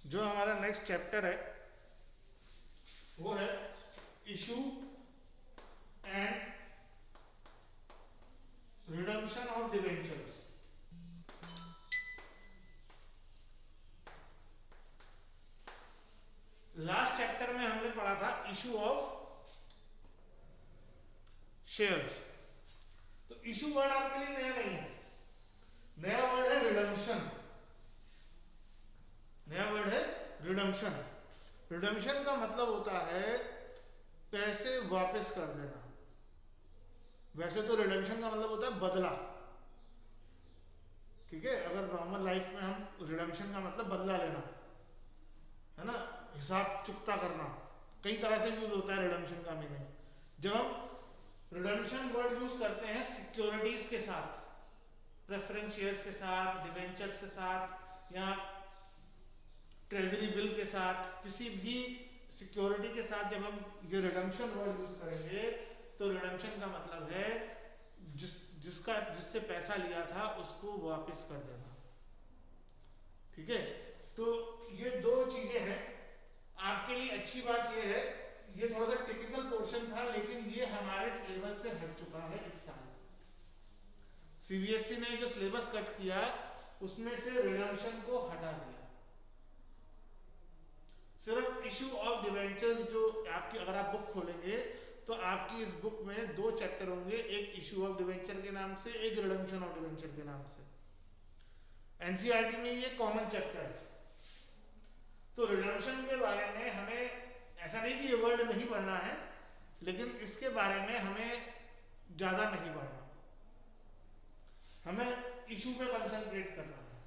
जो हमारा next chapter है वो है issue and redemption of debentures. Last chapter में हमने पढ़ा था इशू ऑफ शेयर्स। तो इशू वर्ड आपके लिए नया नहीं है, नया वर्ड है रिडम्पशन। नया वर्ड है रिडम्पशन। रिडम्पशन का मतलब होता है पैसे वापस कर देना। वैसे तो रिडम्पशन का मतलब होता है बदला, ठीक है। अगर नॉर्मल लाइफ में हम रिडम्पशन का मतलब बदला लेना है ना, हिसाब चुकता करना, कई तरह से यूज होता है रिडम्पशन का मीनिंग। जब हम रिडम्पशन वर्ड यूज करते हैं सिक्योरिटीज के साथ, प्रेफरेंस शेयर्स के साथ, डिवेंचर्स के साथ, या ट्रेजरी बिल के साथ, किसी भी सिक्योरिटी के साथ जब हम ये रिडम्पशन वर्ड यूज करेंगे तो रिडम्पशन का मतलब है जिससे पैसा लिया था उसको वापस कर देना, ठीक है। तो ये दो चीजें हैं। आपके लिए अच्छी बात ये है, ये थोड़ा सा टिपिकल पोर्शन था लेकिन ये हमारे सिलेबस से हट चुका है इस साल। सीबीएसई ने जो सिलेबस कट किया उसमें से रिडम्पशन को हटा दिया। सिर्फ इशू ऑफ डिवेंचर्स, जो आपकी अगर आप बुक खोलेंगे तो आपकी इस बुक में दो चैप्टर होंगे, एक इशू ऑफ डिवेंचर के नाम से, एक रिडम्पशन ऑफ डिवेंचर के नाम से। एनसीईआरटी में ये कॉमन चैप्टर है। तो रिडम्पशन के बारे में हमें, ऐसा नहीं कि ये वर्ड नहीं पढ़ना है, लेकिन इसके बारे में हमें ज्यादा नहीं पढ़ना, हमें इशू पे कंसंट्रेट करना है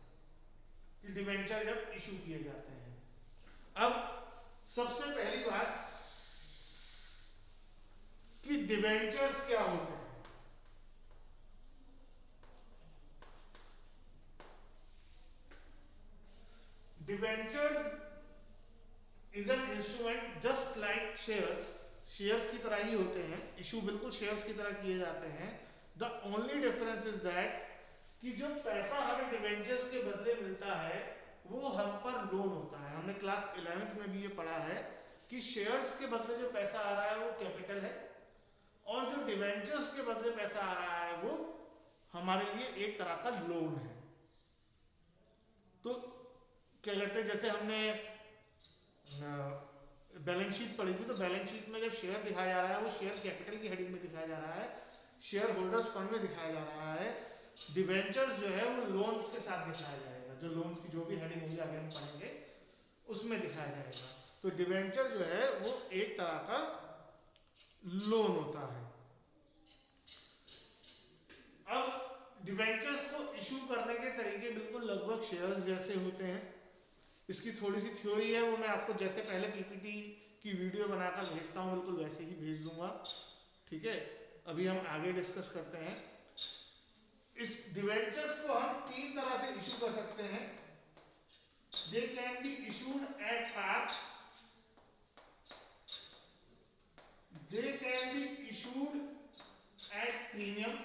कि डिवेंचर जब इशू किए जाते हैं। अब सबसे पहली बात कि डिवेंचर्स क्या होते हैं। Debentures is an instrument just like shares. Shares की तरह ही होते हैं, इशू बिल्कुल शेयर्स की तरह किए जाते हैं। The only difference is that कि जो पैसा हमें डिवेंचर्स के बदले मिलता है वो हम पर लोन होता है। हमने क्लास 11th में भी ये पढ़ा है कि शेयर्स के बदले जो पैसा आ रहा है वो कैपिटल है, और जो डिवेंचर्स के बदले पैसा आ रहा है वो हमारे लिए एक तरह का लोन है। तो क्या कहते हैं, जैसे हमने बैलेंस शीट पढ़ी थी, तो बैलेंस शीट में जब शेयर दिखाया जा रहा है वो शेयर कैपिटल की हेडिंग में दिखाया जा रहा है, शेयर होल्डर्स फंड में दिखाया जा रहा है। डिवेंचर्स जो है वो लोन्स के साथ दिखाया जाएगा, जो लोन्स की जो भी हेडिंग होगी आगे हम पढ़ेंगे उसमें दिखाया जाएगा। तो डिवेंचर जो है वो एक तरह का लोन होता है। अब डिवेंचर्स को इशू करने के तरीके बिल्कुल लगभग शेयर्स जैसे होते हैं। इसकी थोड़ी सी थ्योरी है, वो मैं आपको जैसे पहले पीपीटी की वीडियो बनाकर भेजता हूँ बिल्कुल वैसे ही भेज दूंगा, ठीक है। अभी हम आगे डिस्कस करते हैं। इस डिवेंचर्स को हम तीन तरह से इशू कर सकते हैं। They can be issued at par, they can be issued at premium,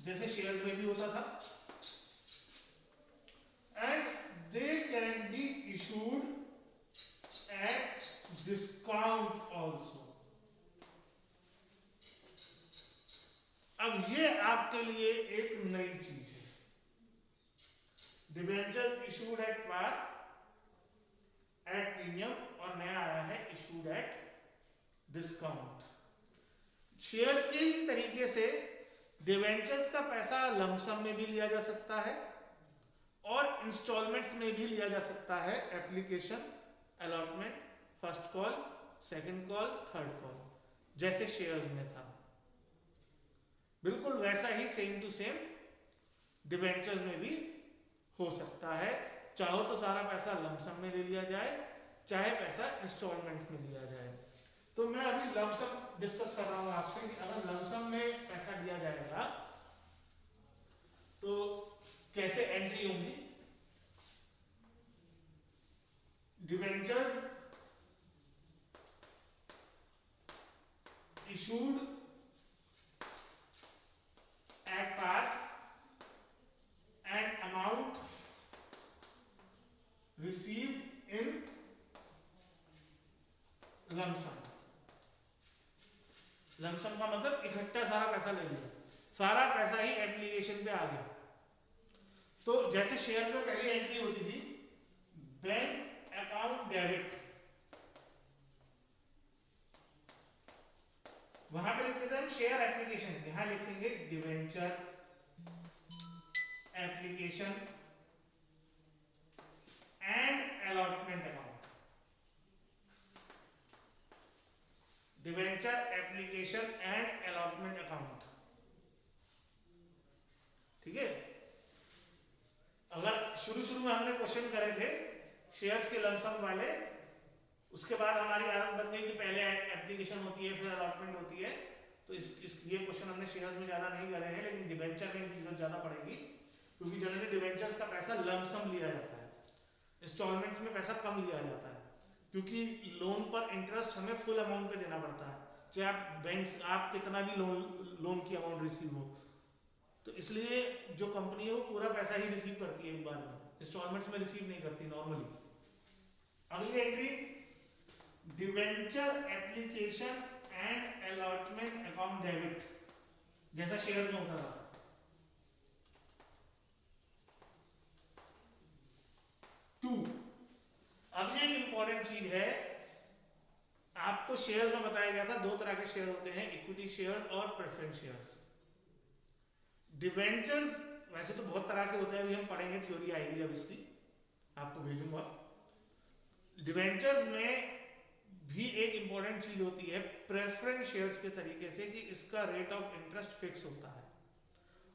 जैसे शेयर्स में भी होता था, and they can be issued at discount also। अब ये आपके लिए एक नई चीज है, debenture issued at par, at premium, और नया आया है इशूड एट डिस्काउंट। शेयर्स के ही तरीके से डिवेंचर्स का पैसा लमसम में भी लिया जा सकता है और इंस्टॉलमेंट्स में भी लिया जा सकता है। Application, allotment, first call, second call, third call, जैसे शेयर्स में था। बिल्कुल वैसा ही सेम टू सेम डिवेंचर्स में भी हो सकता है। चाहो तो सारा पैसा लमसम में ले लिया जाए, चाहे पैसा इंस्टॉलमेंट्स में लिया जाए। तो मैं अभी लमसम डिस्कस कर रहा हूं आपसे कि अगर लमसम में पैसा दिया जाएगा तो कैसे एंट्री होगी। Debentures issued at par and amount received in lump sum. Lump sum का मतलब इकट्ठा सारा पैसा ले लिया, सारा पैसा ही एप्लीकेशन पे आ गया। तो जैसे शेयर में पहली एंट्री होती थी बैंक अकाउंट डेबिट, वहां पे लिखते थे हम शेयर एप्लीकेशन, यहां लिखेंगे debenture application and allotment account. Debenture application and allotment account, ठीक है। अगर शुरू में हमने क्वेश्चन करे थे शेयर्स के लमसम वाले, उसके बाद हमारी आदत बन गई कि पहले एप्लीकेशन होती है फिर अलॉटमेंट होती है, तो ये क्वेश्चन हमने शेयर्स में ज्यादा नहीं करे हैं, लेकिन डिवेंचर में इनकी जरूरत ज्यादा पड़ेगी, क्योंकि जनरली डिवेंचर्स का पैसा लमसम लिया जाता है, इंस्टॉलमेंट्स में पैसा कम लिया जाता है, क्योंकि लोन पर इंटरेस्ट हमें फुल अमाउंट पे देना पड़ता है, चाहे आप बैंक आप कितना भी लोन की अमाउंट रिसीव हो, तो इसलिए जो कंपनी है वो पूरा पैसा ही रिसीव करती है एक बार में, इंस्टॉलमेंट्स में रिसीव नहीं करती नॉर्मली। अगली entry debenture application and allotment account debit, जैसा शेयर में होता था। टू, अब ये एक इंपॉर्टेंट चीज है, आपको शेयर्स में बताया गया था दो तरह के शेयर होते हैं, इक्विटी शेयर और प्रेफरेंस शेयर्स। डिवेंचर्स वैसे तो बहुत तरह के होते हैं, अभी हम पढ़ेंगे, थ्योरी आएगी जब इसकी आपको भेजूंगा। डिवेंचर्स में भी एक इंपॉर्टेंट चीज होती है प्रेफरेंस शेयर्स के तरीके से, कि इसका रेट ऑफ इंटरेस्ट फिक्स होता है,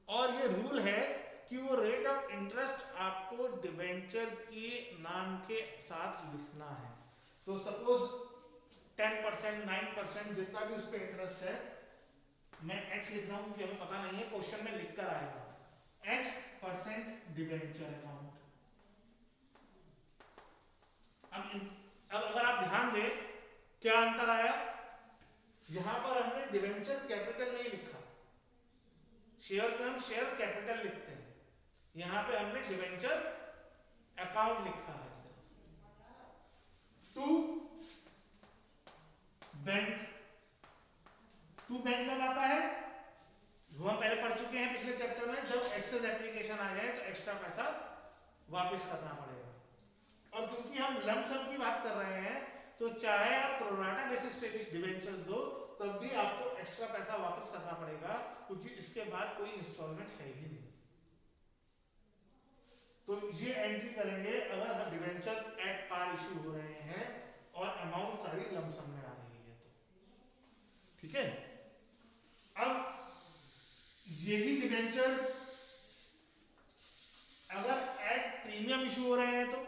और ये रूल है कि वो रेट ऑफ इंटरेस्ट आपको डिवेंचर के नाम के साथ लिखना है। तो सपोज 10%, 9% जितना भी उस पर इंटरेस्ट है, मैं x लिख रहा हूं क्योंकि हमें पता नहीं है, क्वेश्चन में लिखकर आएगा x% डिवेंचर अकाउंट। अब अगर आप ध्यान दें क्या अंतर आया, यहां पर हमने डिवेंचर कैपिटल नहीं लिखा, शेयर में हम शेयर कैपिटल लिखते हैं, यहां पे हमने डिवेंचर अकाउंट लिखा है। टू बैंक, टू बैंक कब आता है, वो हम पहले पढ़ चुके हैं पिछले चैप्टर में, जब एक्सेस एप्लीकेशन आ जाए तो एक्स्ट्रा पैसा वापस करना पड़ेगा। और क्योंकि हम लमसम की बात कर रहे हैं, तो चाहे आप प्रोराटा बेसिस पे भी डिवेंचर्स दो, तब भी आपको एक्स्ट्रा पैसा वापस करना पड़ेगा, क्योंकि इसके बाद कोई इंस्टॉलमेंट है ही नहीं। तो ये एंट्री करेंगे अगर हम डिवेंचर एट पार इशू हो रहे हैं और अमाउंट सारी लमसम में आ रही है तो, ठीक है। अब यही डिवेंचर्स अगर एट प्रीमियम इशू हो रहे हैं तो,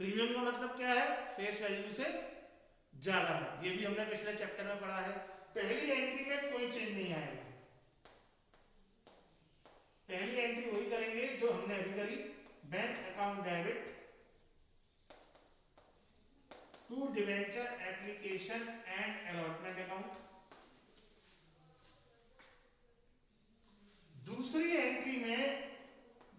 प्रीमियम का मतलब क्या है, फेस वैल्यू से ज्यादा है, ये भी हमने पिछले चैप्टर में पढ़ा है। पहली एंट्री में कोई चेंज नहीं आएगा, पहली एंट्री वही करेंगे जो हमने अभी करी, bank account debit to debenture application and allotment account. दूसरी एंट्री में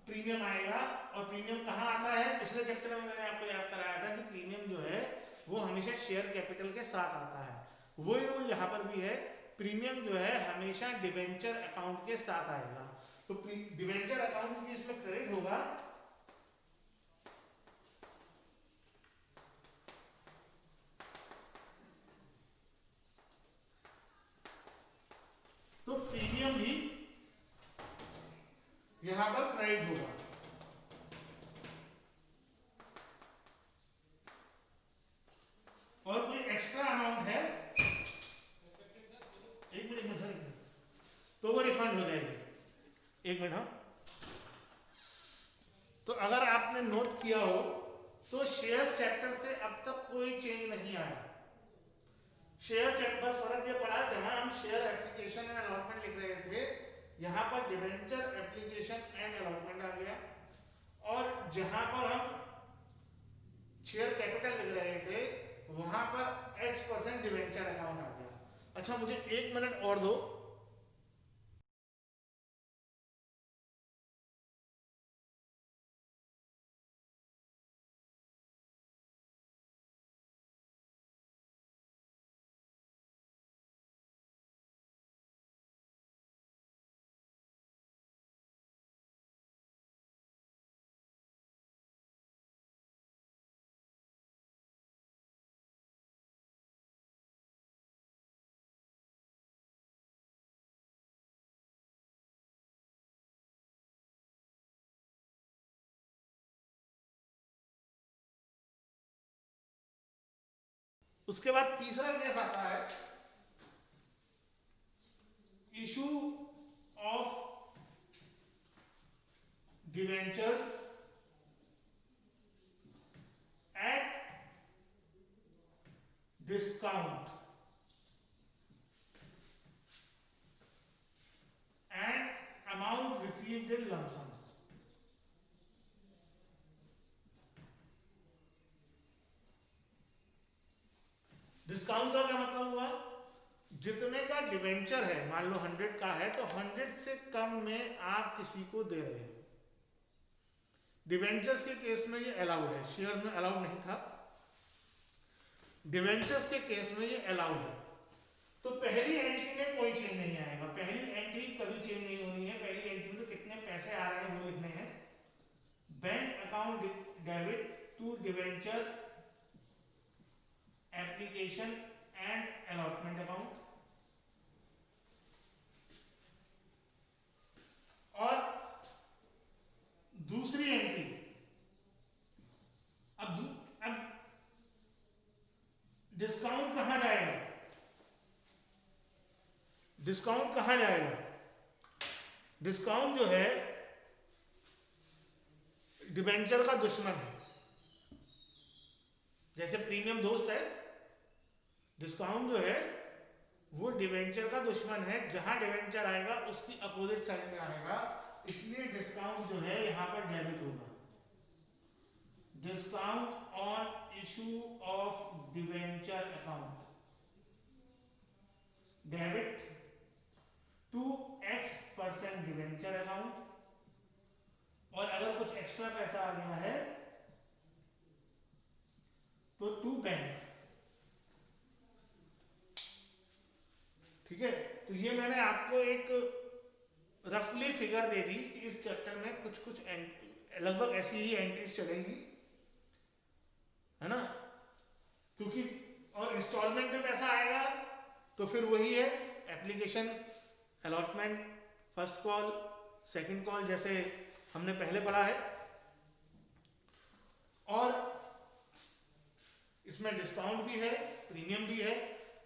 प्रीमियम आएगा, और प्रीमियम कहां आता है, पिछले चैप्टर में मैंने आपको याद कराया था कि प्रीमियम जो है वो हमेशा शेयर कैपिटल के साथ आता है, वही रूल यहां पर भी है, प्रीमियम जो है हमेशा डिवेंचर अकाउंट के साथ आएगा। तो डिवेंचर अकाउंट भी इसमें क्रेडिट होगा, तो प्रीमियम भी यहां पर क्रेडिट होगा। और कोई एक्स्ट्रा अमाउंट है, एक मिनट सर, तो वो रिफंड हो जाएगी, एक मिनट। हाँ, तो अगर आपने नोट किया हो तो शेयर चैप्टर से अब तक कोई चेंज नहीं आया, शेयर चैप्टर बस फर्क ये पड़ा, जहां हम शेयर एप्लीकेशन एंड अलॉटमेंट लिख रहे थे, यहां पर डिवेंचर एप्लीकेशन एंड अलॉटमेंट आ गया, और जहां पर हम शेयर कैपिटल लिख रहे थे वहां पर x% डिवेंचर अकाउंट आ गया। अच्छा, मुझे एक मिनट और दो, उसके बाद तीसरा केस आता है issue of debentures at discount and amount received in lump sum. Discount का क्या मतलब हुआ, जितने का डिवेंचर है, मान लो 100 का है तो 100 से कम में आप किसी को दे रहे हो। डिवेंचर्स के केस में ये अलाउड है, शेयर्स में अलाउड नहीं था, डिवेंचर्स के केस में ये अलाउड है। तो पहली एंट्री में कोई चेंज नहीं आएगा, पहली एंट्री कभी चेंज नहीं होनी है। पहली एंट्री में तो कितने पैसे आ रहे हैं वो लिखने हैं। Bank account debit to debenture application and allotment account, और दूसरी एंट्री अब डिस्काउंट कहां जाएगा, डिस्काउंट कहां जाएगा, डिस्काउंट जो है डिबेंचर का दुश्मन है। जैसे प्रीमियम दोस्त है, डिस्काउंट जो है वो डिवेंचर का दुश्मन है। जहां डिवेंचर आएगा उसकी अपोजिट साइड में आएगा, इसलिए डिस्काउंट जो है यहां पर डेबिट होगा। Discount on issue of debenture account debit to X% debenture account, और अगर कुछ एक्स्ट्रा पैसा आ गया है तो टू बैंक। ठीक है, तो ये मैंने आपको एक रफली फिगर दे दी कि इस चैप्टर में कुछ कुछ लगभग ऐसी ही एंट्रीज चलेंगी, है ना, क्योंकि और इंस्टॉलमेंट में पैसा आएगा तो फिर वही है application, allotment, first call, second call, जैसे हमने पहले पढ़ा है। और इसमें डिस्काउंट भी है, प्रीमियम भी है।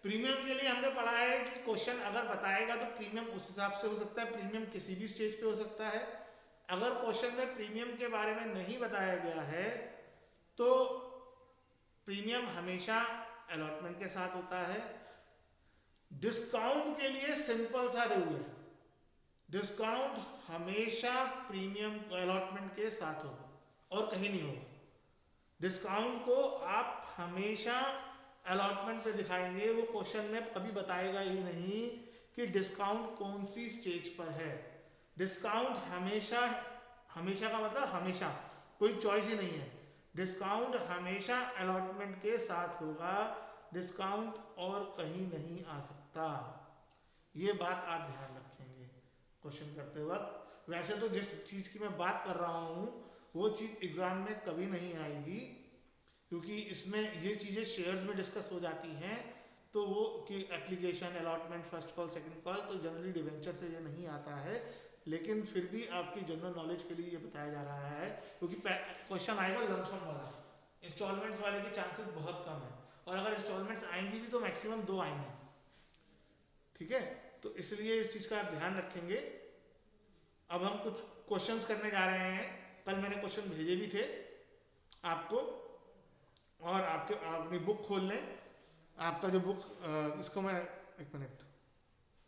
प्रीमियम के लिए हमने पढ़ा है कि क्वेश्चन अगर बताएगा तो प्रीमियम उस हिसाब से हो सकता है, प्रीमियम किसी भी स्टेज पे हो सकता है। अगर क्वेश्चन में प्रीमियम के बारे में नहीं बताया गया है तो प्रीमियम हमेशा अलॉटमेंट के साथ होता है। डिस्काउंट के लिए सिंपल सा रूल है, डिस्काउंट हमेशा प्रीमियम अलॉटमेंट के साथ होगा और कहीं नहीं होगा। डिस्काउंट को आप हमेशा अलॉटमेंट पे दिखाएंगे, वो क्वेश्चन में कभी बताएगा ही नहीं कि डिस्काउंट कौन सी स्टेज पर है। डिस्काउंट हमेशा, हमेशा का मतलब हमेशा, कोई चॉइस ही नहीं है। डिस्काउंट हमेशा अलॉटमेंट के साथ होगा, डिस्काउंट और कहीं नहीं आ सकता। ये बात आप ध्यान रखेंगे क्वेश्चन करते वक्त। वैसे तो जिस चीज़ की मैं बात कर रहा हूँ वो चीज़ एग्जाम में कभी नहीं आएगी, क्योंकि इसमें ये चीज़ें शेयर्स में डिस्कस हो जाती हैं, तो वो कि application, allotment, first call, second call, तो जनरली डिवेंचर से ये नहीं आता है। लेकिन फिर भी आपकी जनरल नॉलेज के लिए ये बताया जा रहा है, क्योंकि क्वेश्चन आएगा लंप सम वाला, इंस्टॉलमेंट्स वाले के चांसेस बहुत कम है, और अगर इंस्टॉलमेंट्स आएंगी भी तो मैक्सिमम 2 आएंगी। ठीक है, तो इसलिए इस चीज़ का आप ध्यान रखेंगे। अब हम कुछ क्वेश्चंस करने जा रहे हैं। कल मैंने क्वेश्चन भेजे भी थे आपको, और आपके अपनी बुक खोल लें। आपका जो बुक, इसको मैं 1 मिनट